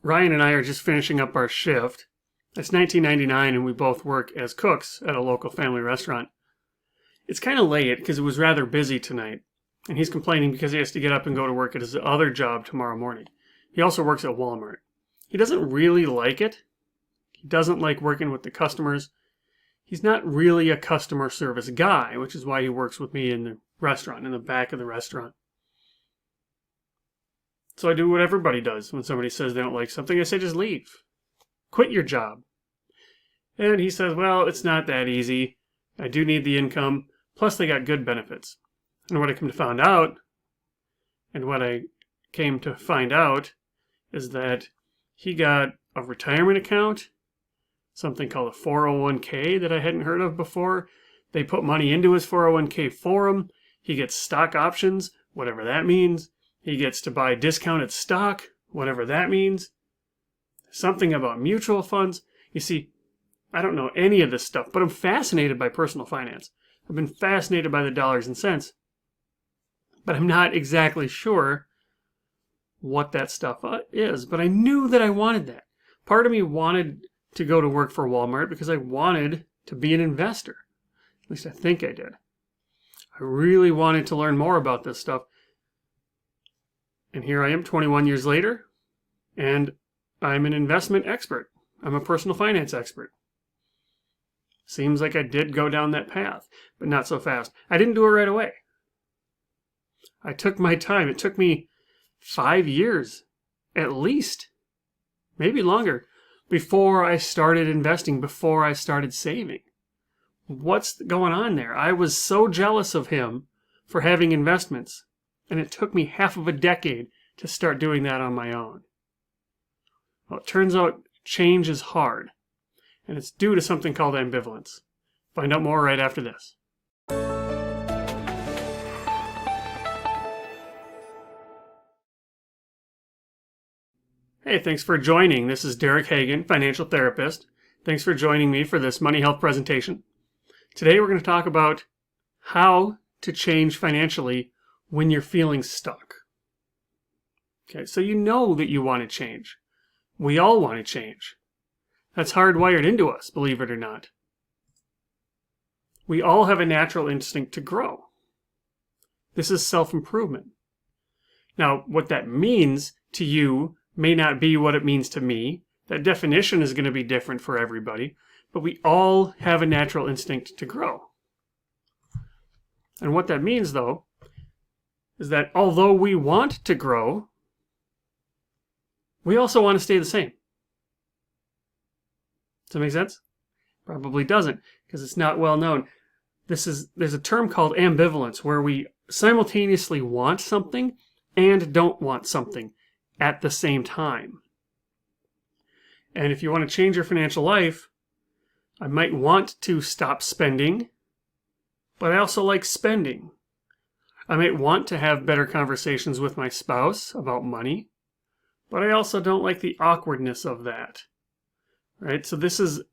Ryan and I are just finishing up our shift. It's 1999 and we both work as cooks at a local family restaurant. It's kind of late because it was rather busy tonight, and he's complaining because he has to get up and go to work at his other job tomorrow morning. He also works at Walmart. He doesn't really like it. He doesn't like working with the customers. He's not really a customer service guy, which is why he works with me in the restaurant, in the back of the restaurant. So I do what everybody does when somebody says they don't like something. I say, just leave. Quit your job. And he says, well, it's not that easy. I do need the income. Plus, they got good benefits. And what I came to find out is that he got a retirement account, something called a 401k that I hadn't heard of before. They put money into his 401k for him. He gets stock options, whatever that means. He gets to buy discounted stock, whatever that means. Something about mutual funds. You see, I don't know any of this stuff, but I'm fascinated by personal finance. I've been fascinated by the dollars and cents, but I'm not exactly sure what that stuff is. But I knew that I wanted that. Part of me wanted to go to work for Walmart because I wanted to be an investor. At least I think I did. I really wanted to learn more about this stuff. And here I am 21 years later, and I'm an investment expert. I'm a personal finance expert. Seems like I did go down that path, but not so fast. I didn't do it right away. I took my time. It took me 5 years, at least, maybe longer, before I started investing, before I started saving. What's going on there? I was so jealous of him for having investments, and it took me half of a decade to start doing that on my own. Well, it turns out change is hard, and it's due to something called ambivalence. Find out more right after this. Hey, thanks for joining. This is Derek Hagan, financial therapist. Thanks for joining me for this money health presentation. Today we're going to talk about how to change financially when you're feeling stuck. Okay, so you know that you want to change. We all want to change. That's hardwired into us, believe it or not. We all have a natural instinct to grow. This is self-improvement. Now, what that means to you may not be what it means to me. That definition is going to be different for everybody, but we all have a natural instinct to grow. And what that means, though, is that although we want to grow, we also want to stay the same. Does that make sense? Probably doesn't, because it's not well known. There's a term called ambivalence, where we simultaneously want something and don't want something at the same time. And if you want to change your financial life, I might want to stop spending, but I also like spending. I might want to have better conversations with my spouse about money, but I also don't like the awkwardness of that. Right? So this is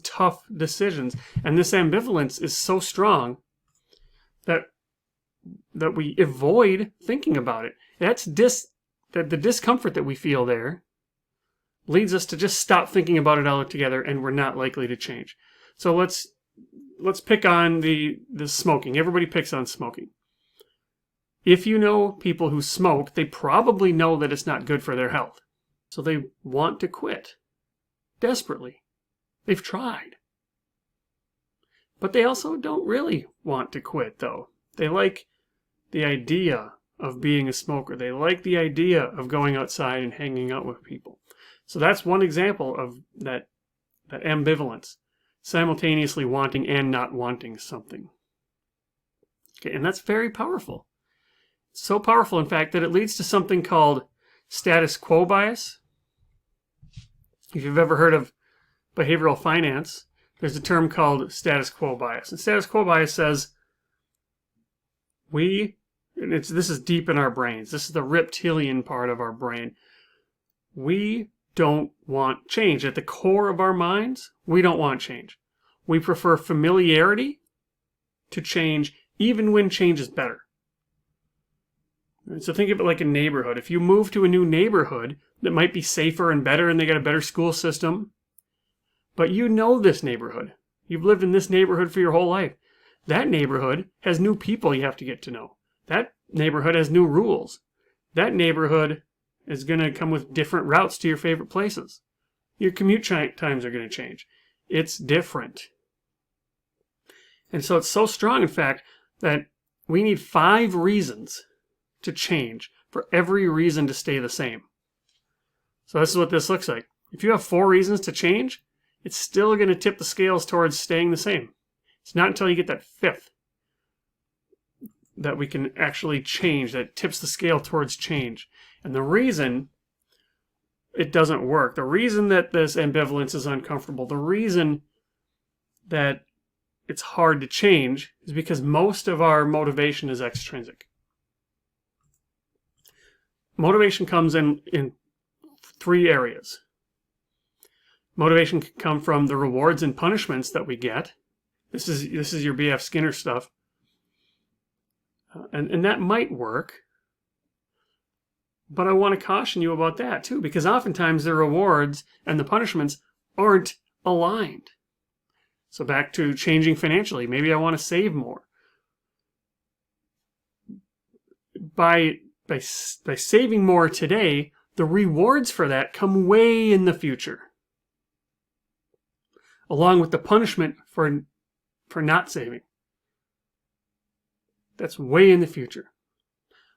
tough decisions, and this ambivalence is so strong that we avoid thinking about it. That the discomfort that we feel there leads us to just stop thinking about it altogether, and we're not likely to change. So let's pick on the smoking. Everybody picks on smoking. If you know people who smoke, they probably know that it's not good for their health. So they want to quit. Desperately. They've tried. But they also don't really want to quit, though. They like the idea of being a smoker. They like the idea of going outside and hanging out with people. So that's one example of that ambivalence. Simultaneously wanting and not wanting something. Okay, and that's very powerful. So powerful, in fact, that it leads to something called status quo bias. If you've ever heard of behavioral finance, there's a term called status quo bias. And status quo bias says this is deep in our brains. This is the reptilian part of our brain. We don't want change. At the core of our minds, we don't want change. We prefer familiarity to change, even when change is better. So think of it like a neighborhood. If you move to a new neighborhood that might be safer and better and they got a better school system, but you know this neighborhood. You've lived in this neighborhood for your whole life. That neighborhood has new people you have to get to know. That neighborhood has new rules. That neighborhood is going to come with different routes to your favorite places. Your commute times are going to change. It's different. And so it's so strong, in fact, that we need 5 reasons to change for every reason to stay the same. So this is what this looks like. If you have 4 reasons to change, it's still going to tip the scales towards staying the same. It's not until you get that 5th that we can actually change, that tips the scale towards change. And the reason it doesn't work, the reason that this ambivalence is uncomfortable, the reason that it's hard to change is because most of our motivation is extrinsic. Motivation comes in 3 areas. Motivation can come from the rewards and punishments that we get. This is your B.F. Skinner stuff. And that might work. But I want to caution you about that too, because oftentimes the rewards and the punishments aren't aligned. So back to changing financially. Maybe I want to save more. By saving more today, the rewards for that come way in the future, along with the punishment for not saving. That's way in the future.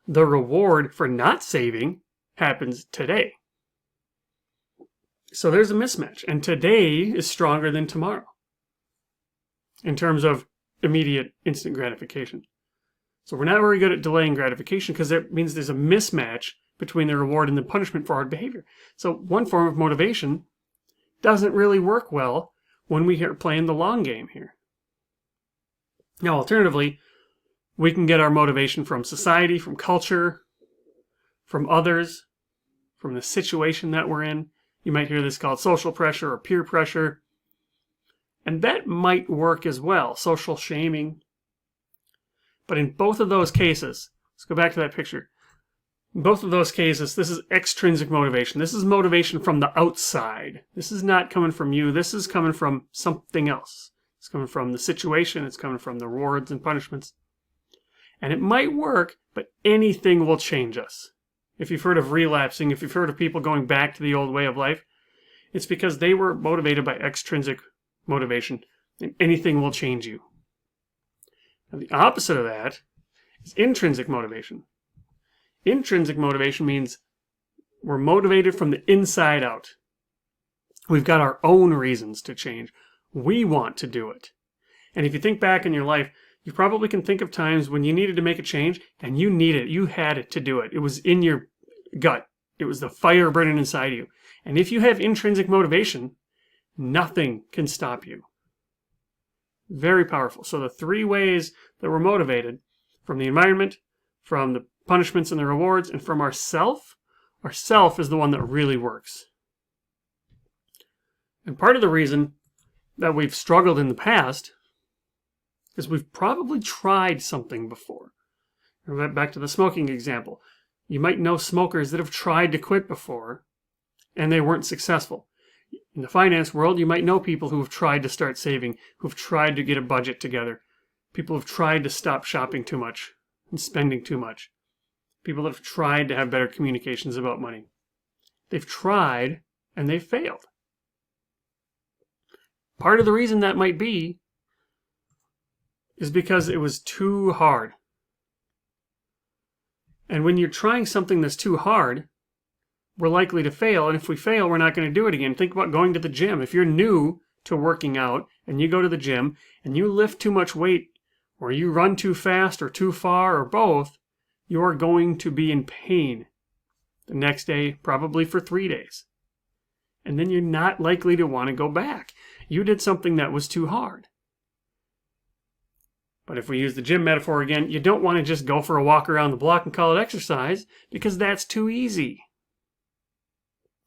The reward for not saving happens today. So there's a mismatch, and today is stronger than tomorrow in terms of immediate instant gratification. So we're not very good at delaying gratification because that means there's a mismatch between the reward and the punishment for our behavior. So one form of motivation doesn't really work well when we are playing the long game here. Now, alternatively, we can get our motivation from society, from culture, from others, from the situation that we're in. You might hear this called social pressure or peer pressure. And that might work as well, social shaming. But in both of those cases, let's go back to that picture. In both of those cases, this is extrinsic motivation. This is motivation from the outside. This is not coming from you. This is coming from something else. It's coming from the situation. It's coming from the rewards and punishments. And it might work, but anything will change us. If you've heard of relapsing, if you've heard of people going back to the old way of life, it's because they were motivated by extrinsic motivation, and anything will change you. Now, the opposite of that is intrinsic motivation. Intrinsic motivation means we're motivated from the inside out. We've got our own reasons to change. We want to do it. And if you think back in your life, you probably can think of times when you needed to make a change and you needed it. You had it to do it. It was in your gut. It was the fire burning inside you. And if you have intrinsic motivation, nothing can stop you. Very powerful. So the 3 ways that we're motivated, from the environment, from the punishments and the rewards, and from ourself is the one that really works. And part of the reason that we've struggled in the past is we've probably tried something before. Back to the smoking example. You might know smokers that have tried to quit before and they weren't successful. In the finance world, you might know people who have tried to start saving, who have tried to get a budget together. People who have tried to stop shopping too much and spending too much. People that have tried to have better communications about money. They've tried and they've failed. Part of the reason that might be is because it was too hard. And when you're trying something that's too hard, we're likely to fail. And if we fail, we're not going to do it again. Think about going to the gym. If you're new to working out and you go to the gym and you lift too much weight, or you run too fast or too far or both, you're going to be in pain the next day, probably for 3 days. And then you're not likely to want to go back. You did something that was too hard. But if we use the gym metaphor again, you don't want to just go for a walk around the block and call it exercise because that's too easy.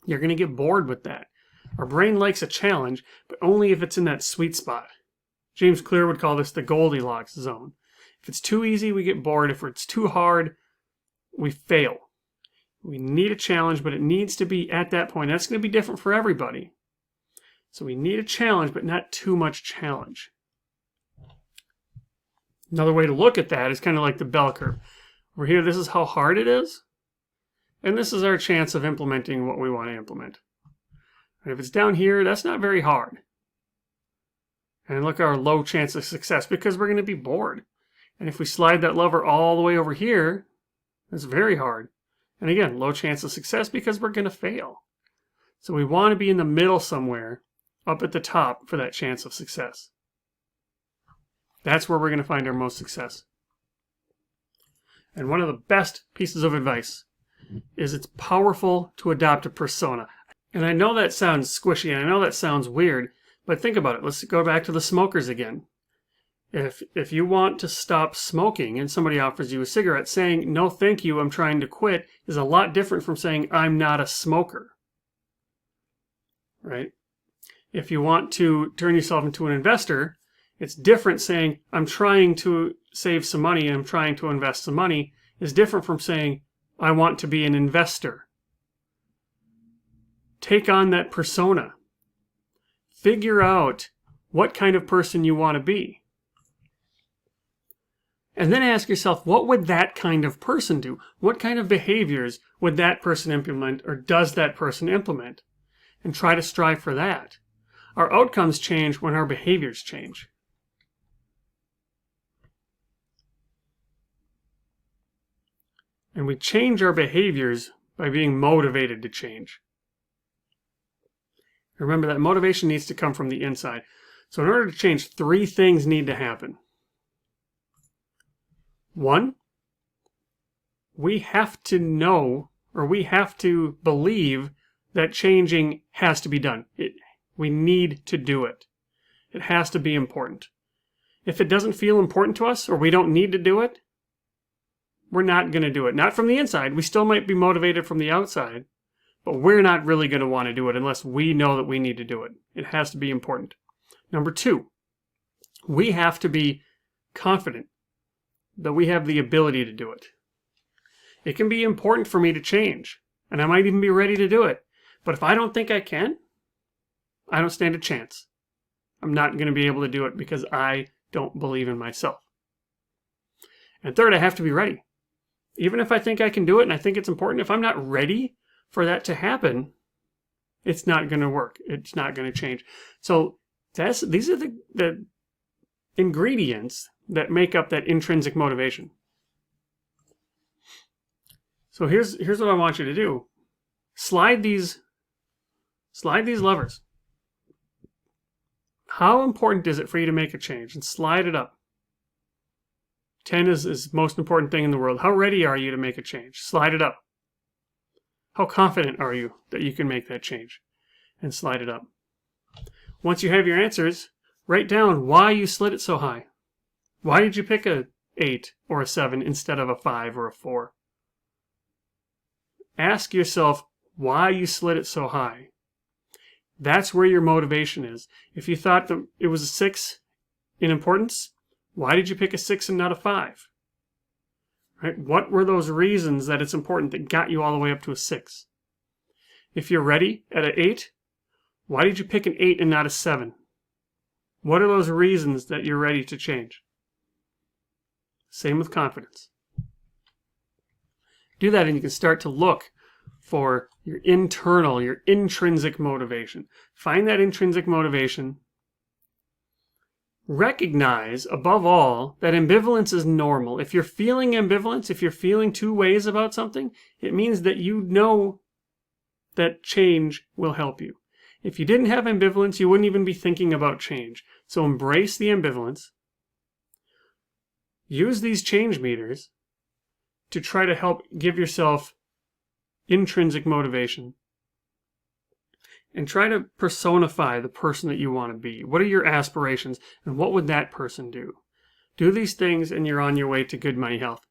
You're going to get bored with that. Our brain likes a challenge, but only if it's in that sweet spot. James Clear would call this the Goldilocks zone. If it's too easy, we get bored. If it's too hard, we fail. We need a challenge, but it needs to be at that point. That's going to be different for everybody. So we need a challenge, but not too much challenge. Another way to look at that is kind of like the bell curve. Over here, this is how hard it is. And this is our chance of implementing what we want to implement. And if it's down here, that's not very hard. And look at our low chance of success because we're going to be bored. And if we slide that lever all the way over here, that's very hard. And again, low chance of success because we're going to fail. So we want to be in the middle somewhere, up at the top for that chance of success. That's where we're going to find our most success. And one of the best pieces of advice is it's powerful to adopt a persona. And I know that sounds squishy and I know that sounds weird, but think about it. Let's go back to the smokers again. If you want to stop smoking and somebody offers you a cigarette, saying, no thank you, I'm trying to quit, is a lot different from saying, I'm not a smoker. Right? If you want to turn yourself into an investor, it's different saying, I'm trying to save some money and I'm trying to invest some money, is different from saying, I want to be an investor. Take on that persona. Figure out what kind of person you want to be. And then ask yourself, what would that kind of person do? What kind of behaviors would that person implement, or does that person implement? And try to strive for that. Our outcomes change when our behaviors change. And we change our behaviors by being motivated to change. Remember that motivation needs to come from the inside. So in order to change, 3 things need to happen. 1, we have to know, or we have to believe that changing has to be done. We need to do it. It has to be important. If it doesn't feel important to us, or we don't need to do it, we're not going to do it. Not from the inside. We still might be motivated from the outside, but we're not really going to want to do it unless we know that we need to do it. It has to be important. Number 2, we have to be confident that we have the ability to do it. It can be important for me to change, and I might even be ready to do it. But if I don't think I can, I don't stand a chance. I'm not going to be able to do it because I don't believe in myself. And 3rd, I have to be ready. Even if I think I can do it and I think it's important, if I'm not ready for that to happen, it's not going to work. It's not going to change. So these are the ingredients that make up that intrinsic motivation. So here's what I want you to do. Slide these levers. How important is it for you to make a change? And slide it up. 10 is the most important thing in the world. How ready are you to make a change? Slide it up. How confident are you that you can make that change? And slide it up. Once you have your answers, write down why you slid it so high. Why did you pick a 8 or a 7 instead of a 5 or a 4? Ask yourself why you slid it so high. That's where your motivation is. If you thought that it was a 6 in importance, why did you pick a 6 and not a 5? Right? What were those reasons that it's important that got you all the way up to a 6? If you're ready at an 8, why did you pick an 8 and not a 7? What are those reasons that you're ready to change? Same with confidence. Do that and you can start to look for your internal, your intrinsic motivation. Find that intrinsic motivation. Recognize, above all, that ambivalence is normal. If you're feeling ambivalence, if you're feeling 2 ways about something, it means that you know that change will help you. If you didn't have ambivalence, you wouldn't even be thinking about change. So embrace the ambivalence. Use these change meters to try to help give yourself intrinsic motivation. And try to personify the person that you want to be. What are your aspirations, and what would that person do? Do these things, and you're on your way to good money health.